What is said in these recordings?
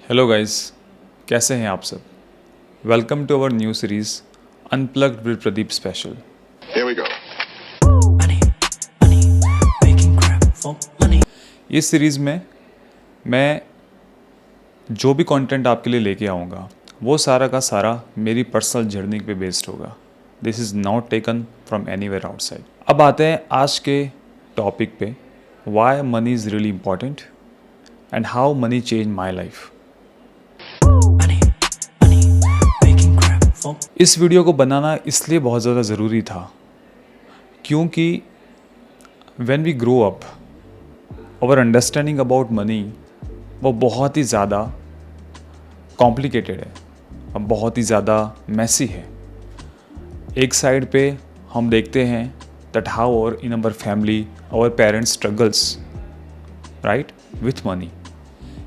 Hello guys, कैसे हैं आप सब। Welcome to our new series unplugged with Pradeep special. Here we go. इस सीरीज़ में मैं जो भी कंटेंट आपके लिए लेके आऊँगा वो सारा का सारा मेरी पर्सनल जर्नी पे बेस्ड होगा। This is not taken from anywhere outside. अब आते हैं आज के टॉपिक पे, why money is really important and how money change my life. इस वीडियो को बनाना इसलिए बहुत ज़्यादा ज़रूरी था क्योंकि when we grow up our understanding about money वो बहुत ही ज़्यादा कॉम्प्लिकेटेड है, अब बहुत ही ज़्यादा मैसी है। एक साइड पे हम देखते हैं दैट हाउ और in our family our parents struggles right with money.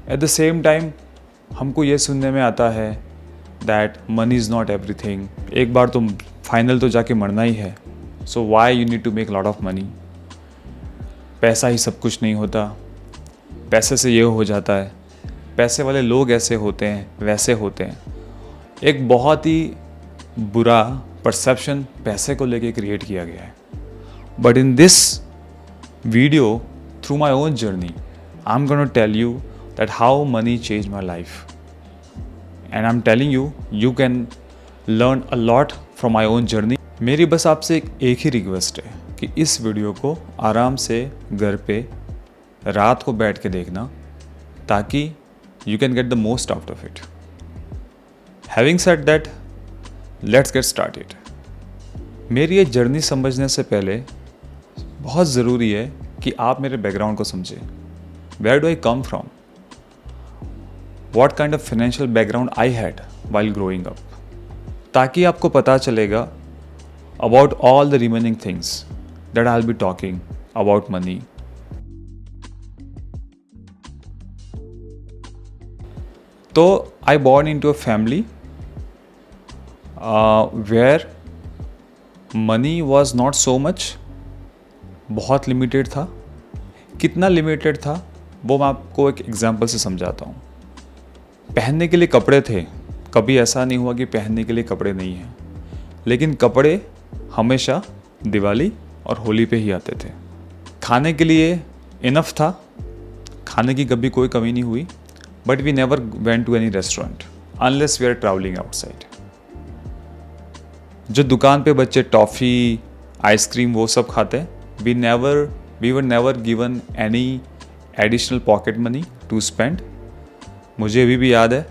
At the same time हमको ये सुनने में आता है that money is not everything. एक बार तो फाइनल तो जाके मरना ही है, so why you need to make lot of money. पैसा ही सब कुछ नहीं होता, पैसे से ये हो जाता है, पैसे वाले लोग ऐसे होते हैं वैसे होते हैं। एक बहुत ही बुरा परसेप्शन पैसे को लेके क्रिएट किया गया है। But in this video through my own journey I am gonna tell you that how money change my life. And I am telling you, you can learn a lot from my own journey. मेरी बस आपसे एक ही request है कि इस video को आराम से घर पे रात को बैठ के देखना ताकि you can get the most out of it. Having said that, let's get started. मेरी ये जर्नी समझने से पहले बहुत ज़रूरी है कि आप मेरे बैकग्राउंड को समझें। Where do I come from, what kind of financial background I had while growing up, ताकि आपको पता चलेगा about all the remaining things that I'll be talking about money. तो I born into a family where money was not so much, बहुत limited था। कितना limited था वो मैं आपको एक एग्जांपल से समझाता हूँ। पहनने के लिए कपड़े थे, कभी ऐसा नहीं हुआ कि पहनने के लिए कपड़े नहीं हैं, लेकिन कपड़े हमेशा दिवाली और होली पे ही आते थे। खाने के लिए इनफ था, खाने की कभी कोई कमी नहीं हुई, but we never went to any restaurant unless we are travelling outside. जो दुकान पे बच्चे टॉफ़ी आइसक्रीम वो सब खाते हैं, we were never given any additional pocket money to spend. मुझे अभी भी याद है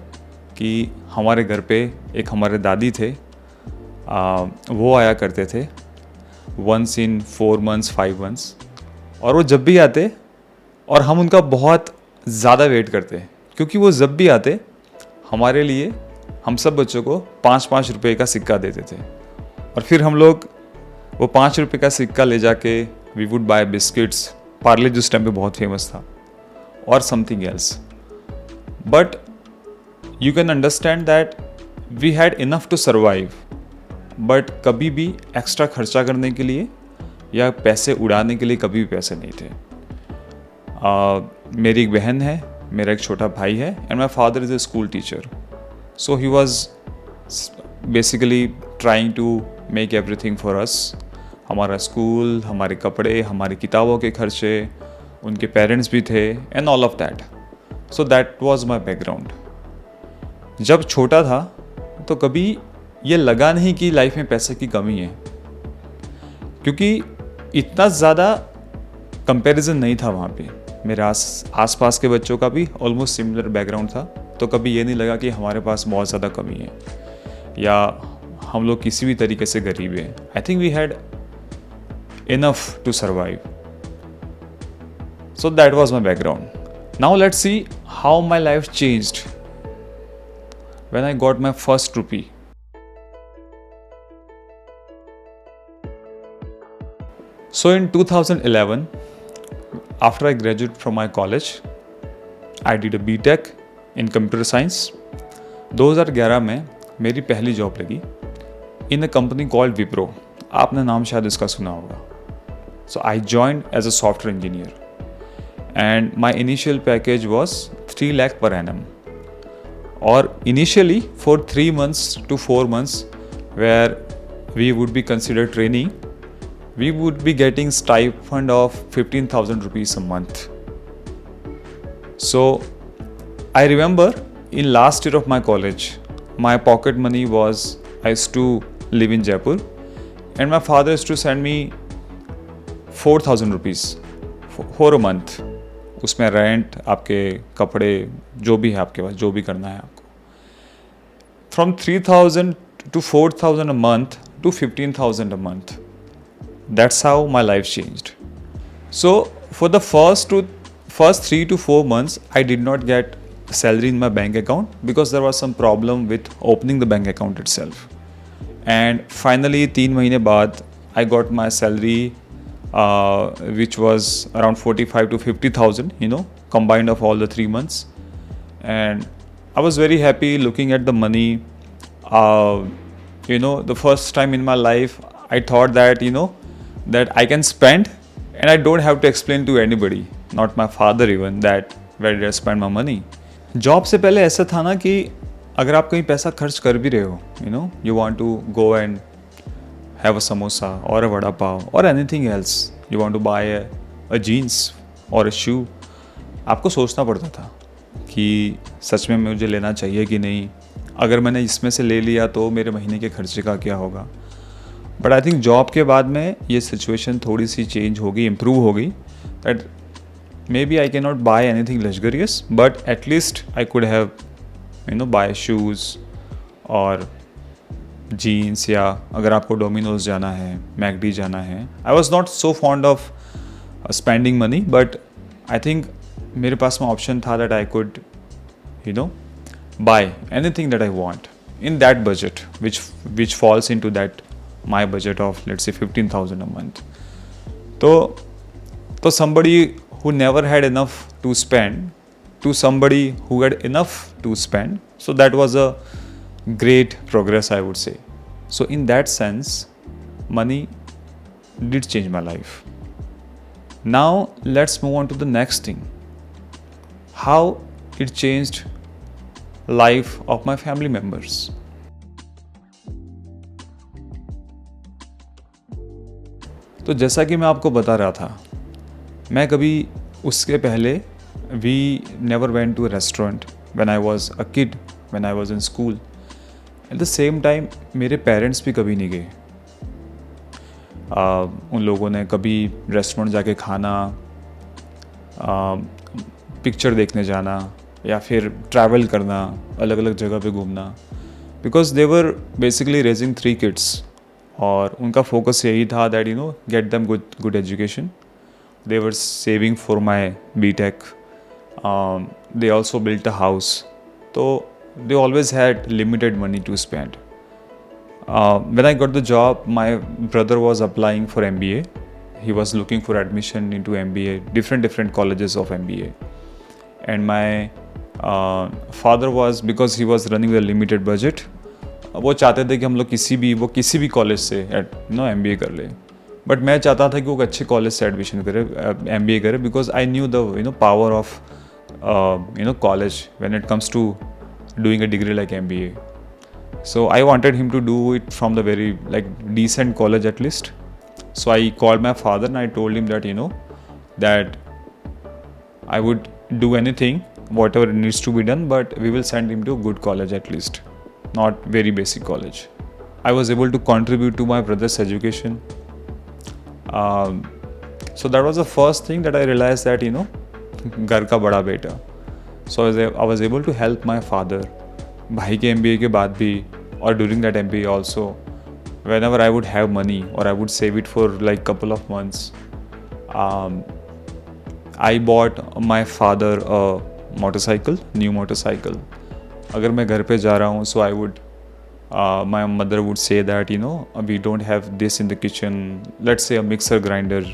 कि हमारे घर पे एक हमारे दादी थे, वो आया करते थे वंस इन 4 months 5 months, और वो जब भी आते और हम उनका बहुत ज़्यादा वेट करते क्योंकि वो जब भी आते हमारे लिए हम सब बच्चों को 5-5 रुपये का सिक्का देते थे। और फिर हम लोग वो 5 रुपये का सिक्का ले जाके we would buy biscuits, Parle जिस टाइम पे बहुत फेमस था, और something else. But you can understand that we had enough to survive, but कभी भी एक्स्ट्रा खर्चा करने के लिए या पैसे उड़ाने के लिए कभी भी पैसे नहीं थे। मेरी एक बहन है, मेरा एक छोटा भाई है, and my father is a school teacher, so he was basically trying to make everything for us. हमारा स्कूल, हमारे कपड़े, हमारी किताबों के खर्चे, उनके पेरेंट्स भी थे and all of that. So that was my background. जब छोटा था तो कभी ये लगा नहीं कि लाइफ में पैसे की कमी है, क्योंकि इतना ज़्यादा कंपैरिजन नहीं था वहाँ पे। मेरे आसपास के बच्चों का भी ऑलमोस्ट सिमिलर बैकग्राउंड था, तो कभी ये नहीं लगा कि हमारे पास बहुत ज़्यादा कमी है या हम लोग किसी भी तरीके से गरीब हैं। I think we had enough to survive. So that was my background. Now let's see how my life changed when I got my first rupee. So in 2011, after I graduated from my college, I did a B.Tech in computer science. 2011 में मेरी पहली job लगी in a company called Wipro. आपने नाम शायद इसका सुना होगा। So I joined as a software engineer. And my initial package was 3 lakh per annum. और initially for 3 months to 4 months where we would be considered trainee, we would be getting stipend of 15,000 rupees a month. So I remember in last year of my college, my pocket money was, I used to live in Jaipur and my father used to send me 4,000 rupees for a month. उसमें rent, आपके कपड़े, जो भी है आपके पास, जो भी करना है आपको. From 3,000 to 4,000 a month to 15,000 a month. That's how my life changed. So for the first 3 to 4 months, I did not get salary in my bank account because there was some problem with opening the bank account itself. And finally 3 महीने बाद I got my salary, which was around 45 to 50,000, combined of all the 3 months. And I was very happy looking at the money. The first time in my life, I thought that, that I can spend and I don't have to explain to anybody, not my father even, that where did I spend my money. Job से पहले ऐसा था ना कि अगर आप कहीं पैसा खर्च कर भी रहे हो, you want to go and have a samosa or a vada pav or anything else, you want to buy a jeans or a shoe, आपको सोचना पड़ता था कि सच में मुझे लेना चाहिए कि नहीं, अगर मैंने इसमें से ले लिया तो मेरे महीने के खर्चे का क्या होगा. बट आई थिंक जॉब के बाद में ये सिचुएशन थोड़ी सी चेंज हो गई, इम्प्रूव हो गई, that may be I can not buy anything luxurious but at least I could have buy shoes और जीन्स, या अगर आपको डोमिनोज जाना है, मैकडी जाना है. I was not so fond of spending money, but I think मेरे पास में ऑप्शन था that I could buy anything that I want in that budget, which falls into that my budget of, let's say, 15,000 a month. So somebody who never had enough to spend to somebody who had enough to spend, so that was a great progress, I would say. So in that sense, money did change my life. Now let's move on to the next thing, how it changed life of my family members. तो जैसा कि मैं आपको बता रहा था, मैं कभी उसके पहले we never went to a restaurant when I was a kid, when I was in school. At the same time मेरे पेरेंट्स भी कभी नहीं गए. उन लोगों ने कभी रेस्टोरेंट जाके खाना, पिक्चर देखने जाना या फिर ट्रैवल करना, अलग अलग जगह पे घूमना, because they were basically raising 3 kids और उनका फोकस यही था that get them good education. They were saving for my BTech. They also built a house. तो they always had limited money to spend. When I got the job, my brother was applying for MBA. He was looking for admission into MBA, different colleges of MBA. And my father was, because he was running with a limited budget, वो चाहते थे कि हम लोग किसी भी college से MBA कर ले. बट मैं चाहता था कि वो अच्छे कॉलेज से एडमिशन करे, MBA करे, because I knew the power of college when it comes to doing a degree like MBA. So I wanted him to do it from the very decent college at least. So I called my father and I told him that that I would do anything, whatever needs to be done, but we will send him to a good college at least, not very basic college. I was able to contribute to my brother's education. So that was the first thing that I realized that घर का बड़ा बेटा. So I was able to help my father. भाई के MBA के बाद भी और during that MBA also, whenever I would have money और I would save it for couple of months, I bought my father a motorcycle, new motorcycle. अगर मैं घर पे जा रहा हूँ, so I would my mother would say that we don't have this in the kitchen, let's say a mixer grinder,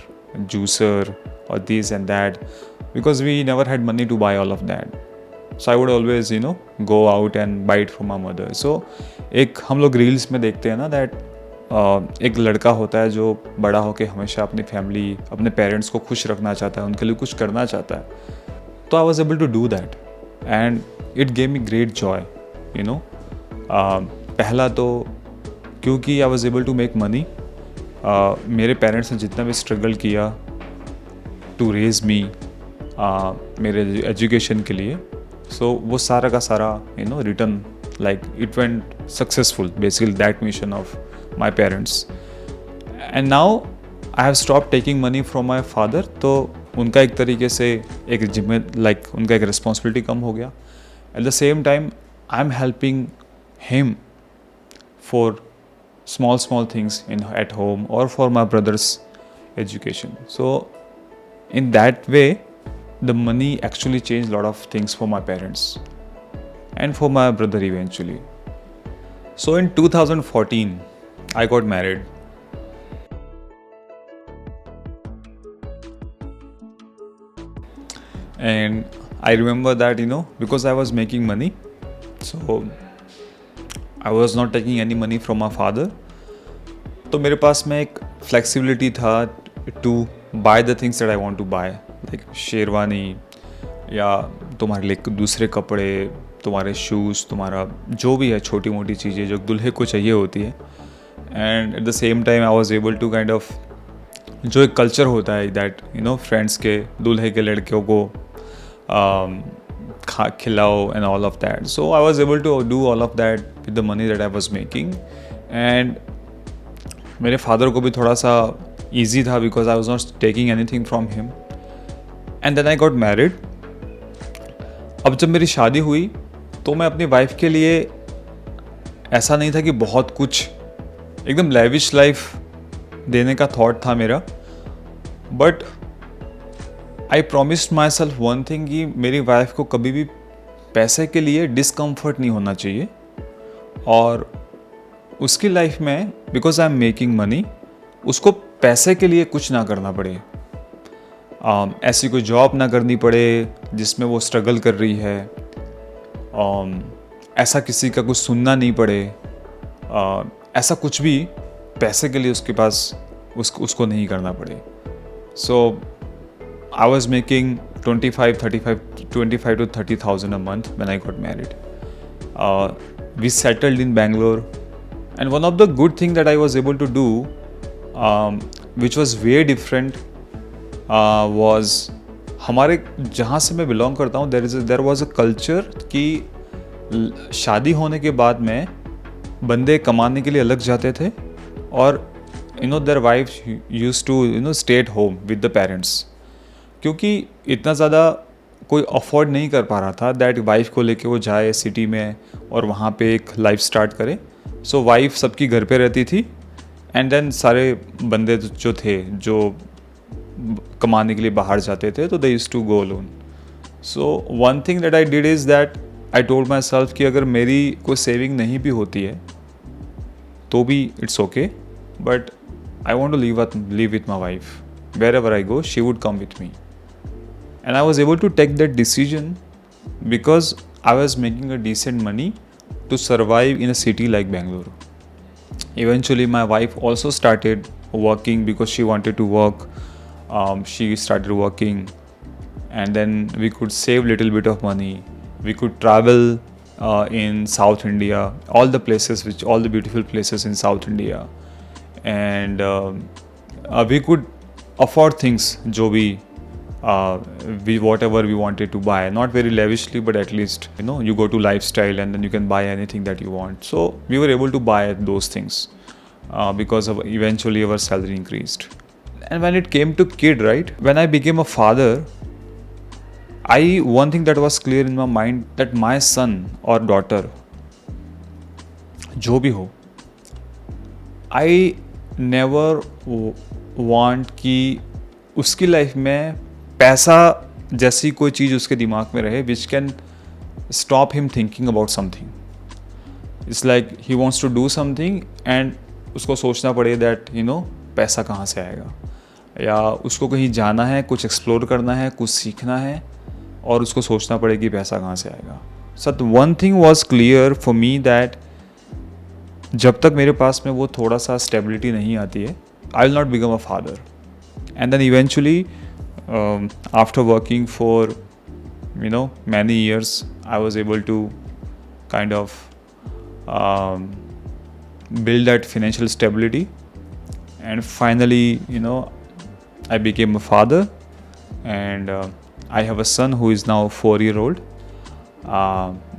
juicer or this and that, because we never had money to buy all of that. So I would always go out and buy it for my mother. So एक हम लोग reels में देखते हैं ना that एक लड़का होता है जो बड़ा होके हमेशा अपनी फैमिली, अपने पेरेंट्स को खुश रखना चाहता है, उनके लिए कुछ करना चाहता है. तो I was able to do that and it gave me great joy. You know पहला तो क्योंकि I was able to make money. मेरे पेरेंट्स ने जितना भी स्ट्रगल किया टू रेज मी मेरे एजुकेशन के लिए, सो वो सारा का सारा return, like it went successful basically that mission of my parents. And now I have stop taking money from my father. तो उनका एक तरीके से एक जिम्मे उनका एक रिस्पॉन्सिबिलिटी कम हो गया. Eight the same time I am helping him for small things at home or for my brother's education. So in that way the money actually changed a lot of things for my parents and for my brother eventually. So in 2014 I got married. And I remember that because I was making money, so I was not taking any money from my father. तो मेरे पास में एक flexibility था to buy the things that I want to buy, like sherwani या तुम्हारे लिए दूसरे कपड़े, तुम्हारे शूज़, तुम्हारा जो भी है छोटी मोटी चीज़ें जो दूल्हे को चाहिए होती है. And at the same time I was able to kind of, जो एक कल्चर होता है दैट फ्रेंड्स के दूल्हे के लड़कियों को खिलाओ and all of that. So I was able to do all of that with the money that I was making. And मेरे फादर को भी थोड़ा सा ईजी था because I was not taking anything from him. And then I got married. अब जब मेरी शादी हुई तो मैं अपनी वाइफ के लिए ऐसा नहीं था कि बहुत कुछ एकदम लेविश लाइफ देने का थॉट था मेरा, but I promised my self one thing कि मेरी वाइफ को कभी भी पैसे के लिए डिस्कम्फर्ट नहीं होना चाहिए, और उसकी लाइफ में because I am making money उसको पैसे के लिए कुछ ना करना पड़े, ऐसी कोई जॉब ना करनी पड़े जिसमें वो स्ट्रगल कर रही है, ऐसा किसी का कुछ सुनना नहीं पड़े, ऐसा कुछ भी पैसे के लिए उसके पास उसको नहीं करना पड़े. सो I was making 25 to 30,000 a month when I got married. We settled in Bangalore, and one of the good thing that I was able to do, which was very different, was हमारे जहाँ से मैं belong करता हूँ there was a culture कि शादी होने के बाद में बंदे कमाने के लिए अलग जाते थे और their wives used to stay at home with the parents, क्योंकि इतना ज़्यादा कोई अफोर्ड नहीं कर पा रहा था दैट वाइफ को लेके वो जाए सिटी में और वहाँ पे एक लाइफ स्टार्ट करे. सो वाइफ सबकी घर पे रहती थी, एंड देन सारे बंदे जो थे जो कमाने के लिए बाहर जाते थे तो they used to go alone. So one thing that I did is that I told myself कि अगर मेरी कोई सेविंग नहीं भी होती है तो भी it's okay, but I want to live with my wife. wherever I go, she would come with me. And I was able to take that decision because I was making a decent money to survive in a city like Bangalore. Eventually, my wife also started working because she wanted to work. She started working, and then we could save little bit of money. We could travel in South India, all the beautiful places in South India, and we could afford things जो भी whatever we wanted to buy, not very lavishly, but at least you go to lifestyle and then you can buy anything that you want. So we were able to buy those things because of eventually our salary increased. And when it came to kid, right, when I became a father, one thing that was clear in my mind that my son or daughter जो भी हो, I never want कि उसकी life में पैसा जैसी कोई चीज़ उसके दिमाग में रहे which can stop him thinking about something. It's like he wants to do something and उसको सोचना पड़े दैट पैसा कहाँ से आएगा, या उसको कहीं जाना है, कुछ एक्सप्लोर करना है, कुछ सीखना है और उसको सोचना पड़े कि पैसा कहाँ से आएगा. सो one thing was clear for me that जब तक मेरे पास में वो थोड़ा सा स्टेबिलिटी नहीं आती है, I will not become a father. And then eventually, after working for many years, I was able to kind of build that financial stability. And finally, I became a father, and I have a son who is now 4-year-old.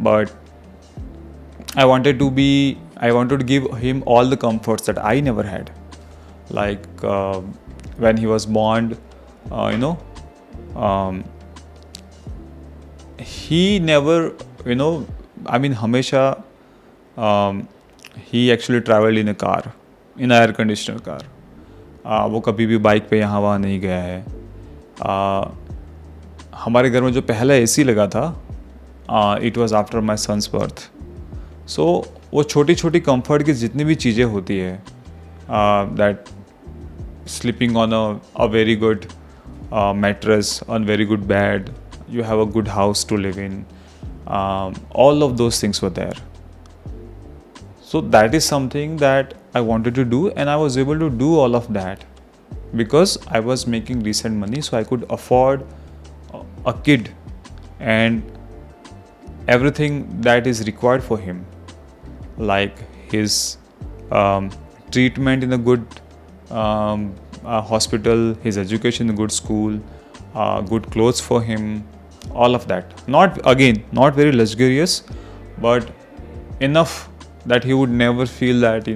But I wanted to give him all the comforts that I never had. Like when he was born, he never, हमेशा he actually traveled in a car, in an air conditioner car. वो कभी भी bike पे यहाँ वहाँ नहीं गया है. हमारे घर में जो पहला एसी लगा था, it was after my son's birth. So वो छोटी छोटी कंफर्ट की जितनी भी चीज़ें होती है, that sleeping on a very good mattress, on very good bed, you have a good house to live in, all of those things were there. So that is something that I wanted to do, and I was able to do all of that because I was making decent money, so I could afford a kid and everything that is required for him, like his treatment in a good hospital, his education in a good school, good clothes for him, all of that. Not very luxurious, but enough that he would never feel that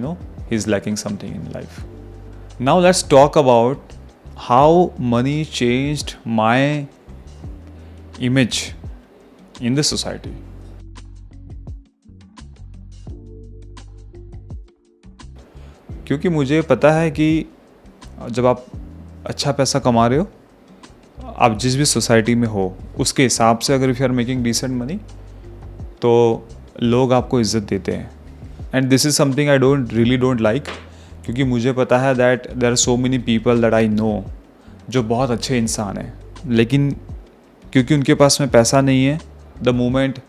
he's lacking something in life. Now let's talk about how money changed my image in the society. क्योंकि मुझे पता है कि जब आप अच्छा पैसा कमा रहे हो, आप जिस भी सोसाइटी में हो उसके हिसाब से अगर if you are making decent money, तो लोग आपको इज़्ज़त देते हैं. And this is something I don't like, क्योंकि मुझे पता है that there are so many people that I know जो बहुत अच्छे इंसान हैं, लेकिन क्योंकि उनके पास में पैसा नहीं है, द मोमेंट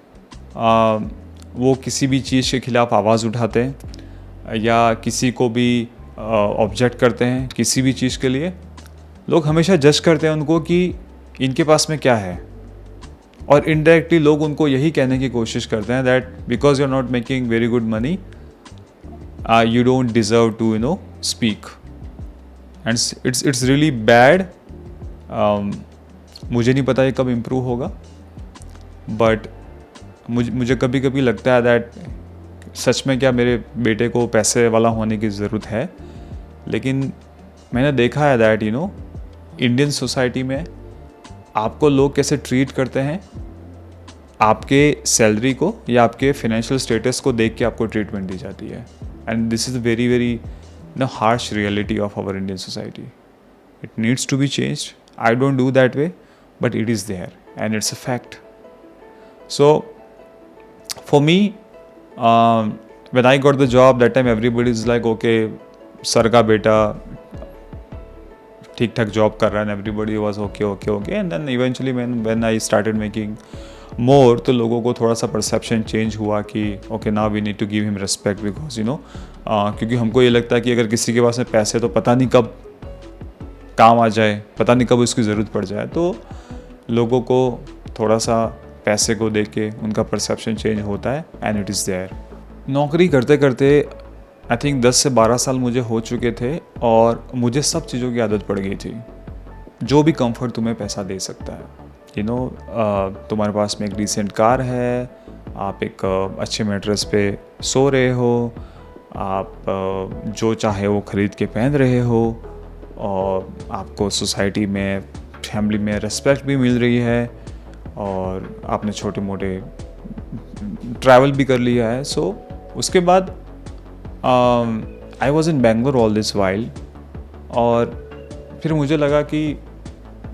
वो किसी भी चीज़ के खिलाफ आवाज़ उठाते हैं या किसी को भी ऑब्जेक्ट करते हैं किसी भी चीज़ के लिए, लोग हमेशा जज करते हैं उनको कि इनके पास में क्या है, और इनडायरेक्टली लोग उनको यही कहने की कोशिश करते हैं that because you are not making very good money, you don't deserve to speak. And it's really bad. मुझे नहीं पता ये कब इम्प्रूव होगा, बट मुझे कभी कभी लगता है दैट सच में क्या मेरे बेटे को पैसे वाला होने की ज़रूरत है. लेकिन मैंने देखा है दैट इंडियन सोसाइटी में आपको लोग कैसे ट्रीट करते हैं, आपके सैलरी को या आपके फाइनेंशियल स्टेटस को देख के आपको ट्रीटमेंट दी जाती है. And this is very very harsh reality of our Indian society. It needs to be changed. I don't do that way, but it is there and it's a fact. So for me, when I got the job, that time everybody is like, okay, sir का बेटा ठीक ठाक job कर रहा है, and everybody was okay. And then eventually when I started making more, तो लोगों को थोड़ा सा परसेप्शन चेंज हुआ कि okay, now we need to give him respect because क्योंकि हमको ये लगता है कि अगर किसी के पास में पैसे तो पता नहीं कब काम आ जाए, पता नहीं कब उसकी ज़रूरत पड़ जाए, तो लोगों को थोड़ा सा पैसे को देख के उनका परसेप्शन चेंज होता है. And it is there. नौकरी करते करते आई थिंक 10 से 12 साल मुझे हो चुके थे, और मुझे सब चीज़ों की आदत पड़ गई थी. जो भी कंफर्ट तुम्हें पैसा दे सकता है, तुम्हारे पास में एक डिसेंट कार है, आप एक अच्छे मैट्रेस पे सो रहे हो, आप जो चाहे वो ख़रीद के पहन रहे हो, और आपको सोसाइटी में फैमिली में रिस्पेक्ट भी मिल रही है, और आपने छोटे मोटे ट्रैवल भी कर लिया है. सो उसके बाद I was in Bangalore all this while, और फिर मुझे लगा कि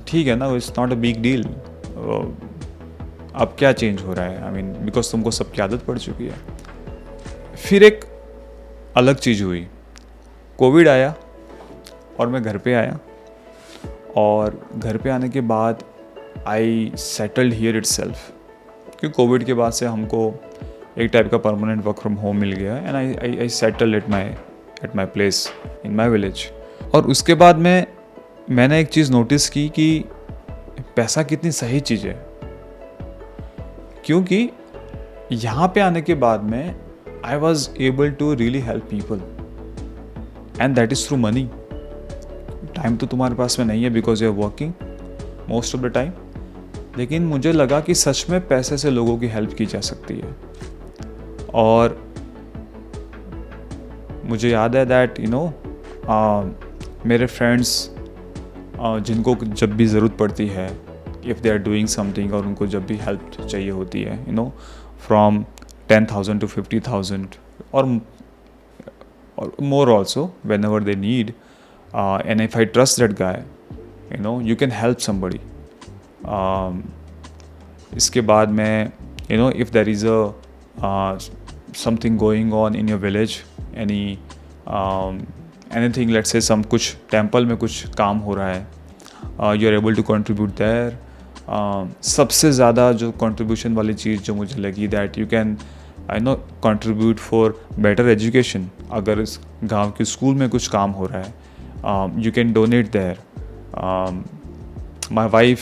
ठीक है ना, it's not a big deal. अब क्या चेंज हो रहा है, आई मीन बिकॉज तुमको सबकी आदत पड़ चुकी है. फिर एक अलग चीज़ हुई, कोविड आया और मैं घर पे आया, और घर पे आने के बाद आई सेटल्ड हियर इटसेल्फ, क्योंकि कोविड के बाद से हमको एक टाइप का परमानेंट वर्क फ्रॉम होम मिल गया, and I settle at my place in my village. और उसके बाद मैंने एक चीज़ नोटिस की कि पैसा कितनी सही चीज़ है, क्योंकि यहाँ पे आने के बाद में I was able to really help people, and that is through money. Time तो तुम्हारे पास में नहीं है because you are working most of the time, लेकिन मुझे लगा कि सच में पैसे से लोगों की हेल्प की जा सकती है. और मुझे याद है दैट मेरे फ्रेंड्स जिनको जब भी ज़रूरत पड़ती है, if they are doing something, और उनको जब भी हेल्प चाहिए होती है, from 10,000 to 50,000 or more also, whenever they need, and if I trust that guy, you can help somebody. इसके बाद में if there is a something going on in your village, anything, let's say कुछ temple में कुछ काम हो रहा है, you are able to contribute there. सबसे ज़्यादा जो कंट्रीब्यूशन वाली चीज़ जो मुझे लगी, that you can contribute for better education. अगर इस गांव के स्कूल में कुछ काम हो रहा है, you can donate there. My wife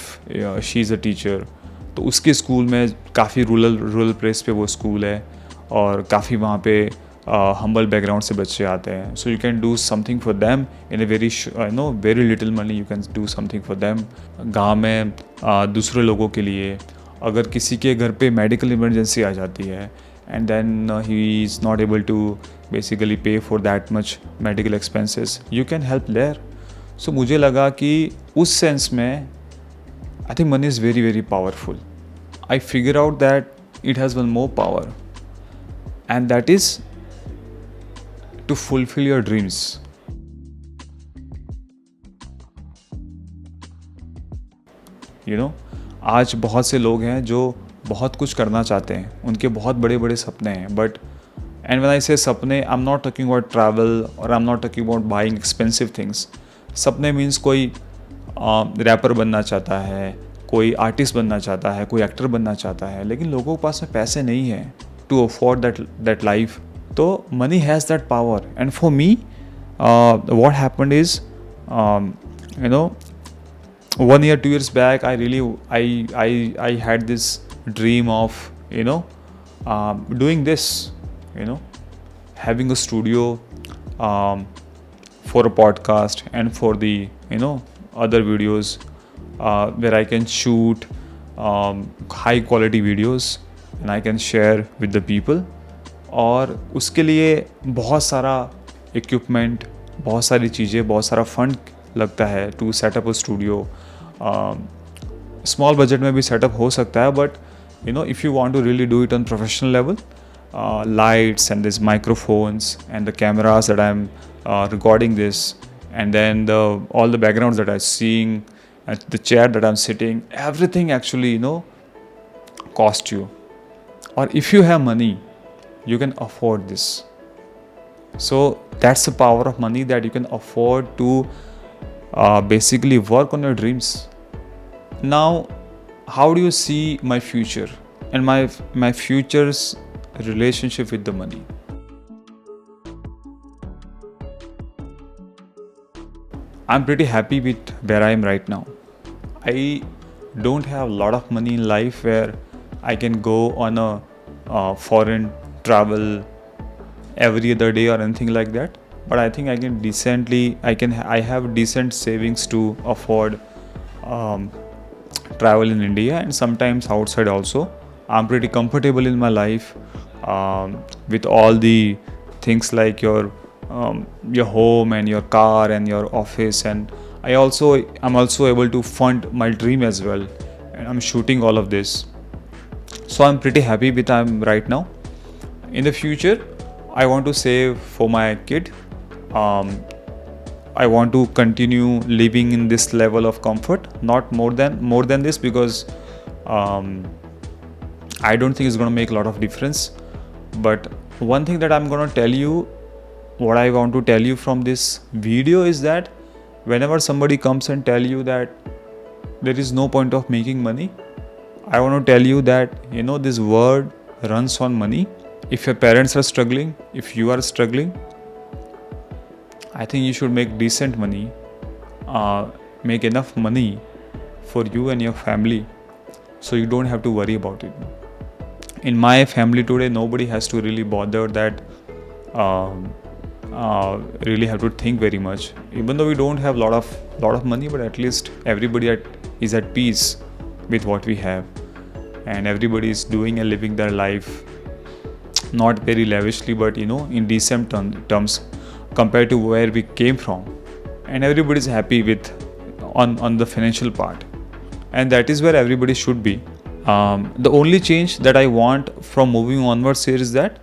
she is a teacher, तो उसके स्कूल में काफ़ी रूरल प्लेस पे वो स्कूल है, और काफ़ी वहाँ पे हम्बल बैकग्राउंड से बच्चे आते हैं. So you can do something for them in a very little money. You can do something for them. गाँव में दूसरे लोगों के लिए, अगर किसी के घर पे मेडिकल इमरजेंसी आ जाती है, and then he is not able to basically pay for that much medical expenses, you can help there. So मुझे लगा कि उस सेंस में I think money is very very powerful. I figure out that it has one more power, and that is to fulfill your dreams. आज बहुत से लोग हैं जो बहुत कुछ करना चाहते हैं, उनके बहुत बड़े बड़े सपने हैं, but and when I say सपने, I am not talking about travel, और I am not talking about buying expensive things. सपने मीन्स कोई रैपर बनना चाहता है, कोई आर्टिस्ट बनना चाहता है, कोई एक्टर बनना चाहता है, लेकिन लोगों के पास में पैसे नहीं हैं टू अफोर्ड दैट लाइफ. तो money has that power. And for me, what happened is, 1 year 2 years back, I had this dream of doing this, having a studio for a podcast and for the other videos where I can shoot high quality videos and I can share with the people. और उसके लिए बहुत सारा equipment, बहुत सारी चीज़ें, बहुत सारा फंड लगता है to set up a studio. Small budget में भी सेटअप हो सकता है, but if you want to really do it on professional level, lights and these microphones and the cameras that I'm recording this, and then all the backgrounds that I'm seeing, and the chair that I'm sitting, everything actually cost you. Or if you have money, you can afford this. So that's the power of money, that you can afford to basically work on your dreams. Now, how do you see my future and my future's relationship with the money? I'm pretty happy with where I am right now. I don't have a lot of money in life where I can go on a foreign travel every other day or anything like that, but I think I have decent savings to afford travel in India and sometimes outside also. I'm pretty comfortable in my life with all the things like your home and your car and your office, and I'm also able to fund my dream as well, and I'm shooting all of this. So I'm pretty happy with I'm right now. In the future, I want to save for my kid. I want to continue living in this level of comfort, not more than this, because I don't think it's going to make a lot of difference. But one thing that I'm going to tell you, what I want to tell you from this video is that whenever somebody comes and tell you that there is no point of making money, I want to tell you that this world runs on money. If your parents are struggling, if you are struggling, I think you should make decent money, make enough money for you and your family, so you don't have to worry about it. in my family today, nobody has to really bother that, um, really have to think very much. Even though we don't have lot of money, but at least everybody is at peace with what we have, and everybody is doing and living their life not very lavishly, but in decent terms compared to where we came from, and everybody is happy with on the financial part, and that is where everybody should be. The only change that I want from moving onwards here is that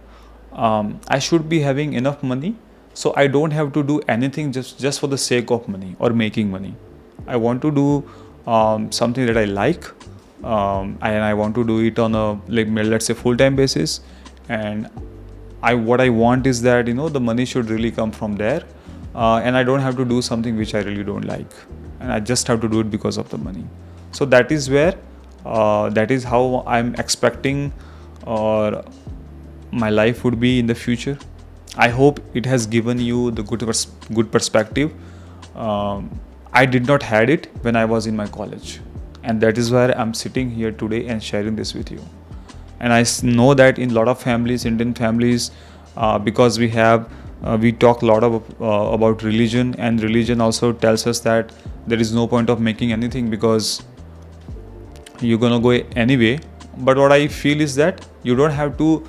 I should be having enough money, so I don't have to do anything just for the sake of money or making money. I want to do something that I like, and I want to do it on a, like, let's say, full-time basis. And what I want is that the money should really come from there, and I don't have to do something which I really don't like, and I just have to do it because of the money. So that is where that is how I'm expecting or my life would be in the future. I hope it has given you the good perspective. I did not had it when I was in my college, and that is why I'm sitting here today and sharing this with you. And I know that in a lot of families, Indian families, because we talk a lot about religion, and religion also tells us that there is no point of making anything because you're gonna go anyway. But what I feel is that you don't have to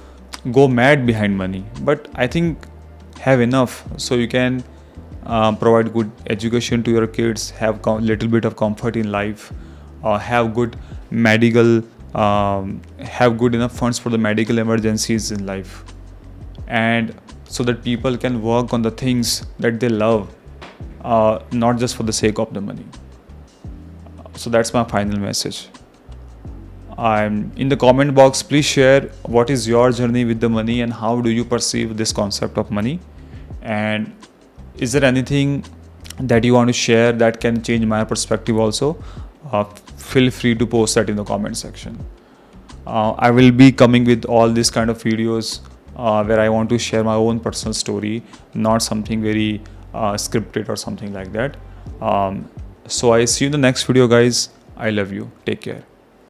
go mad behind money, but I think have enough so you can provide good education to your kids, have little bit of comfort in life, have good medical, have good enough funds for the medical emergencies in life, and so that people can work on the things that they love, not just for the sake of the money. So that's my final message. In the comment box, please share what is your journey with the money and how do you perceive this concept of money, and is there anything that you want to share that can change my perspective also. Feel free to post that in the comment section. I will be coming with all these kind of videos where I want to share my own personal story, not something very scripted or something like that. So I see you in the next video, guys. I love you. Take care.